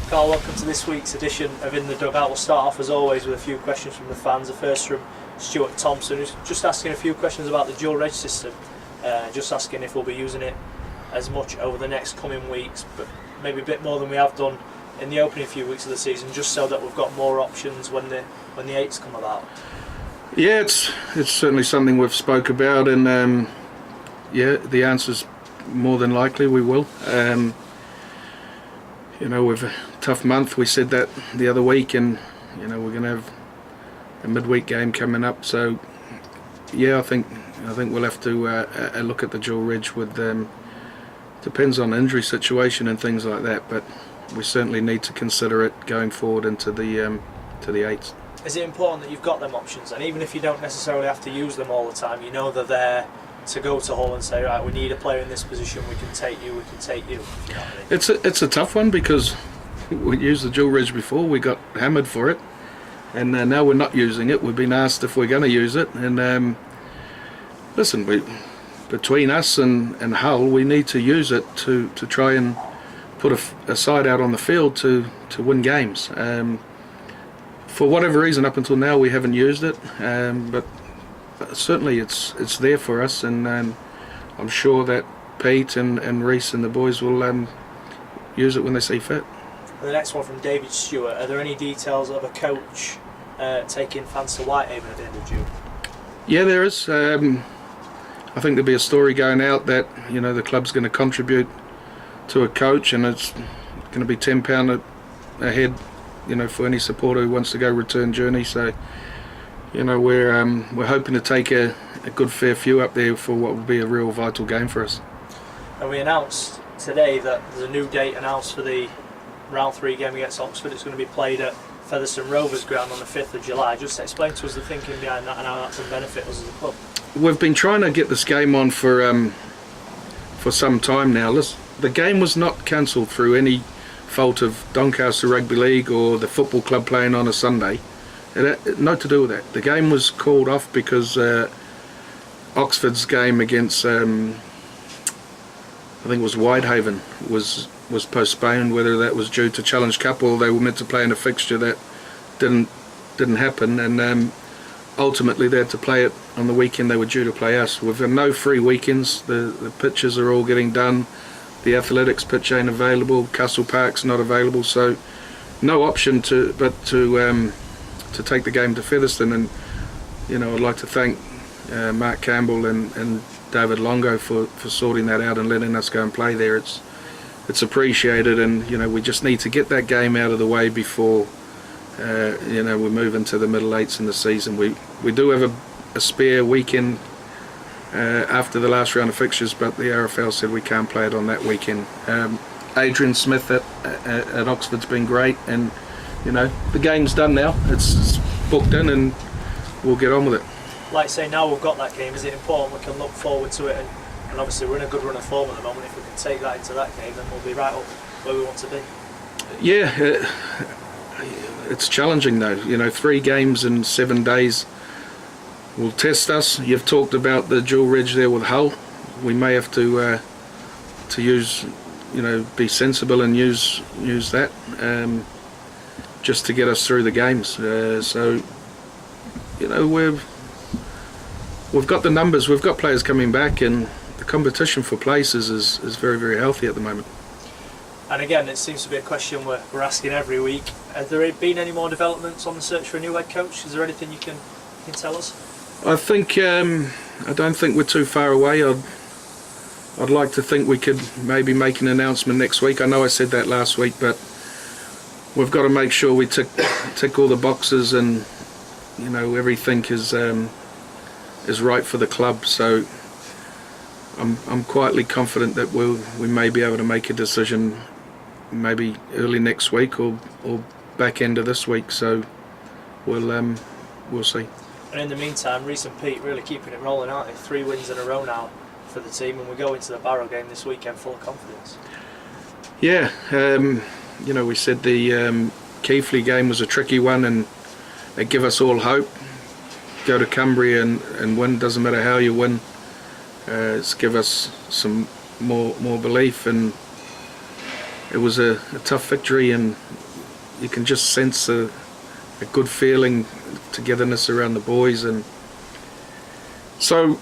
Carl, welcome to this week's edition of In the Dugout. We'll start off as always with a few questions from the fans. The first from Stuart Thompson, who's just asking a few questions about the dual reg system. Just asking if we'll be using it as much over the next coming weeks, but maybe a bit more than we have done in the opening few weeks of the season, just so that we've got more options when the eights come about. Yeah, it's certainly something we've spoke about, and yeah, the answer's more than likely we will. We've a tough month. We said that the other week, and we're going to have a midweek game coming up. So yeah, I think we'll have to look at the dual reg with depends on the injury situation and things like that. But we certainly need to consider it going forward into the eights. Is it important that you've got them options, and even if you don't necessarily have to use them all the time, you know they're there to go to Hull and say, right, we need a player in this position, we can take you. If you know what I mean. It's a tough one because we used the dual reg before, we got hammered for it, and now we're not using it. We've been asked if we're going to use it, and listen, between us and Hull, we need to use it to try and put a side out on the field to win games. For whatever reason, up until now, we haven't used it, but certainly it's there for us, and I'm sure that Pete and Reece and the boys will use it when they see fit. The next one from David Stewart: are there any details of a coach taking fans to Whitehaven at the end of June? Yeah, there is. I think there'll be a story going out that the club's going to contribute to a coach, and it's going to be £10 a head, for any supporter who wants to go return journey. So we're hoping to take a good fair few up there for what will be a real vital game for us. And we announced today that there's a new date announced for the round 3 game against Oxford. It's going to be played at Featherstone Rovers ground on the 5th of July. Just explain to us the thinking behind that and how that can benefit us as a club. We've been trying to get this game on for some time now. The game was not cancelled through any fault of Doncaster Rugby League or the football club playing on a Sunday. It had nothing to do with that. The game was called off because Oxford's game against I think it was Whitehaven was postponed. Whether that was due to Challenge Cup or they were meant to play in a fixture that didn't happen, and ultimately they had to play it on the weekend they were due to play us. We've got no free weekends. The pitches are all getting done. The athletics pitch ain't available. Castle Park's not available, so no option to take the game to Featherstone. And I'd like to thank Mark Campbell and David Longo for sorting that out and letting us go and play there. It's appreciated, and we just need to get that game out of the way before we move into the middle eights in the season. We do have a spare weekend after the last round of fixtures, but the RFL said we can't play it on that weekend. Adrian Smith at Oxford's been great, and the game's done now. It's booked in, and we'll get on with it. Like say, now we've got that game, is it important we can look forward to it, and obviously we're in a good run of form at the moment. If we can take that into that game, then we'll be right up where we want to be. Yeah, it's challenging though. 3 games in 7 days will test us. You've talked about the dual reg there with Hull. We may have to use, be sensible and use that just to get us through the games. So we've got the numbers. We've got players coming back, and the competition for places is very, very healthy at the moment. And again, it seems to be a question we're asking every week. Has there been any more developments on the search for a new head coach? Is there anything you can tell us? I think I don't think we're too far away. I'd like to think we could maybe make an announcement next week. I know I said that last week, but we've got to make sure we tick all the boxes, and everything is right for the club. So I'm quietly confident that we may be able to make a decision maybe early next week or back end of this week. So we'll see. And in the meantime, Reece and Pete really keeping it rolling, aren't they? 3 wins in a row now for the team, and we go into the Barrow game this weekend full of confidence. Yeah, we said the Keighley game was a tricky one, and it gave us all hope. Go to Cumbria and win, doesn't matter how you win. It's give us some more belief, and it was a tough victory, and you can just sense a good feeling, togetherness around the boys, and so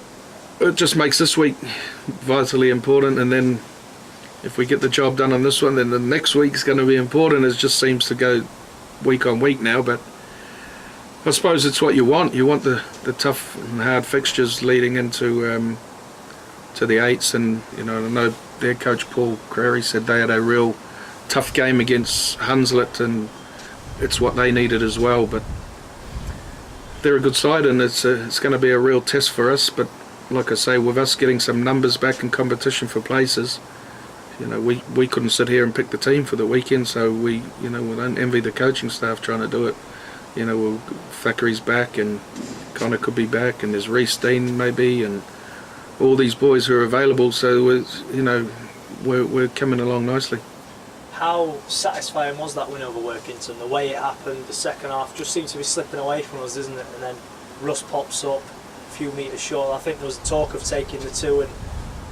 it just makes this week vitally important. And then if we get the job done on this one, then the next week's going to be important. It just seems to go week on week now, but I suppose it's what you want. You want the tough and hard fixtures leading into to the eights, and I know their coach Paul Crary said they had a real tough game against Hunslet, and it's what they needed as well. But they're a good side, and it's going to be a real test for us. But like I say, with us getting some numbers back in competition for places, we couldn't sit here and pick the team for the weekend, so we don't envy the coaching staff trying to do it. Thackeray's back, and Connor could be back, and there's Reece Dean maybe, and all these boys who are available. So we're coming along nicely. How satisfying was that win over Workington? The way it happened, the second half just seemed to be slipping away from us, isn't it? And then Russ pops up a few metres short. I think there was talk of taking the two and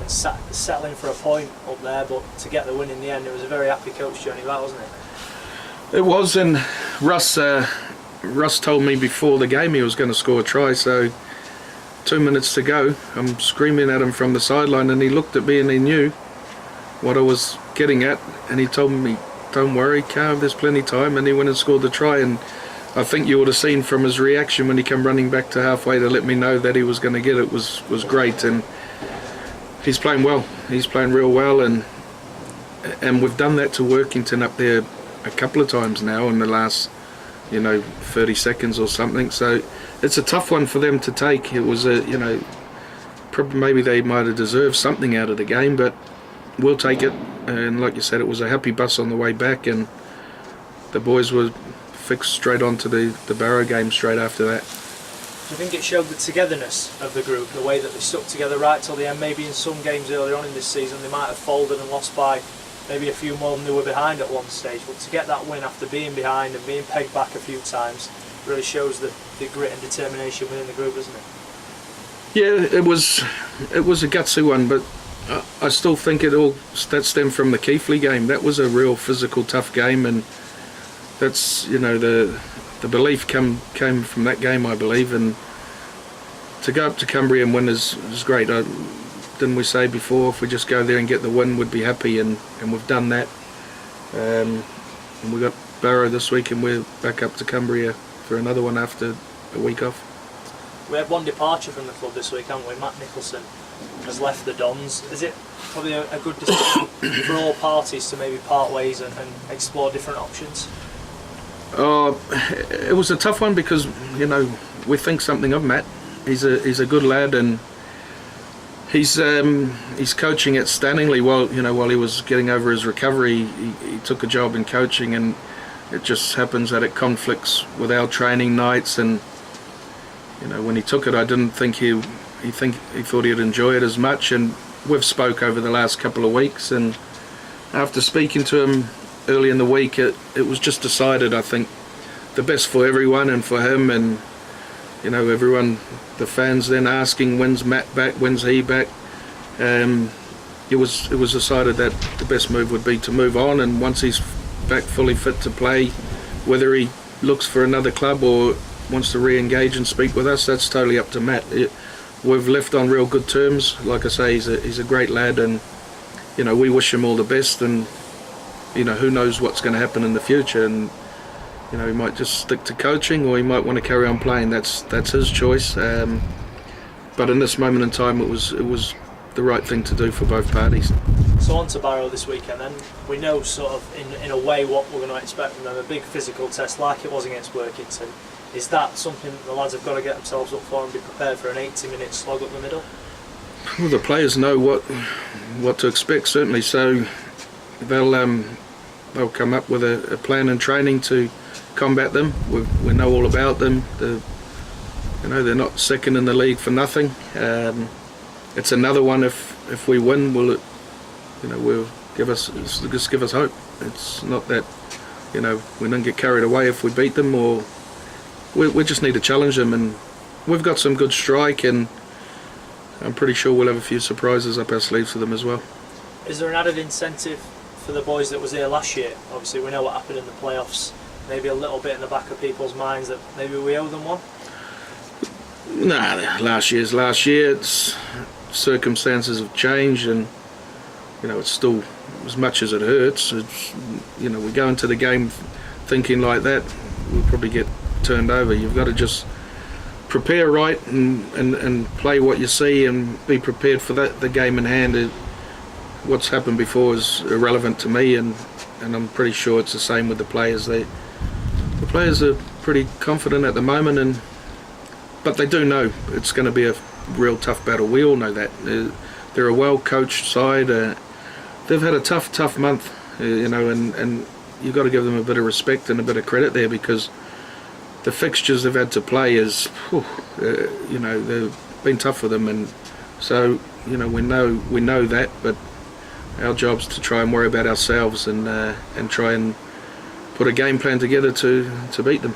settling for a point up there, but to get the win in the end, it was a very happy coach journey, that, wasn't it? It was, and Russ told me before the game he was going to score a try, so 2 minutes to go, I'm screaming at him from the sideline, and he looked at me and he knew what I was getting at, and he told me, "Don't worry, Carv, there's plenty of time," and he went and scored the try. And I think you would have seen from his reaction when he came running back to halfway to let me know that he was going to get it was great. And he's playing well. He's playing real well, and we've done that to Workington up there a couple of times now in the last 30 seconds or something. So it's a tough one for them to take. It was probably maybe they might have deserved something out of the game, but we'll take it. And like you said, it was a happy bus on the way back, and the boys were fixed straight onto the Barrow game straight after that. Do you think it showed the togetherness of the group, the way that they stuck together right till the end? Maybe in some games earlier on in this season they might have folded and lost by maybe a few more than they were behind at one stage, but to get that win after being behind and being pegged back a few times really shows the grit and determination within the group, doesn't it? Yeah, it was a gutsy one, but I still think that stemmed from the Keighley game. That was a real physical, tough game, and that's the belief came from that game, I believe. And to go up to Cumbria and win is great. Didn't we say before, if we just go there and get the win, we'd be happy, and we've done that. And we got Barrow this week, and we're back up to Cumbria for another one after a week off. We had one departure from the club this week, haven't we? Matt Nicholson has left the Dons. Is it probably a good decision for all parties to maybe part ways and explore different options? It was a tough one because we think something of Matt. He's a good lad, and he's coaching at Stanningley while he was getting over his recovery. He took a job in coaching, and it just happens that it conflicts with our training nights. And when he took it, I didn't think he thought he'd enjoy it as much. And we've spoke over the last couple of weeks, and after speaking to him early in the week, it was just decided, I think, the best for everyone and for him, and everyone, the fans then asking, when's Matt back, when's he back. It was decided that the best move would be to move on, and once he's back fully fit to play, whether he looks for another club or wants to re-engage and speak with us, that's totally up to Matt. We've left on real good terms. Like I say, he's a great lad, and we wish him all the best, and who knows what's going to happen in the future. And he might just stick to coaching, or he might want to carry on playing. That's his choice. But in this moment in time, it was the right thing to do for both parties. So on to Barrow this weekend, then. We know sort of in a way what we're going to expect from them, a big physical test like it was against Workington. Is that something that the lads have got to get themselves up for and be prepared for an 80-minute slog up the middle? Well, the players know what to expect, certainly. So they'll come up with a plan and training to combat them. We know all about them. They're not second in the league for nothing. It's another one. If we win, will give us hope. It's not that we don't get carried away if we beat them, or we just need to challenge them. And we've got some good strike, and I'm pretty sure we'll have a few surprises up our sleeves for them as well. Is there an added incentive for the boys that was here last year? Obviously we know what happened in the playoffs maybe a little bit in the back of people's minds that maybe we owe them one? Nah, last year's last year. It's circumstances have changed, and it's still, as much as it hurts, we go into the game thinking like that, we'll probably get turned over. You've got to just prepare right and play what you see and be prepared for the game in hand. What's happened before is irrelevant to me, and I'm pretty sure it's the same with the players. The players are pretty confident at the moment, but they do know it's going to be a real tough battle. We all know that. They're a well-coached side. They've had a tough month, and you've got to give them a bit of respect and a bit of credit there, because the fixtures they've had to play they've been tough for them, and so we know that, but our job's to try and worry about ourselves and try and put a game plan together to beat them.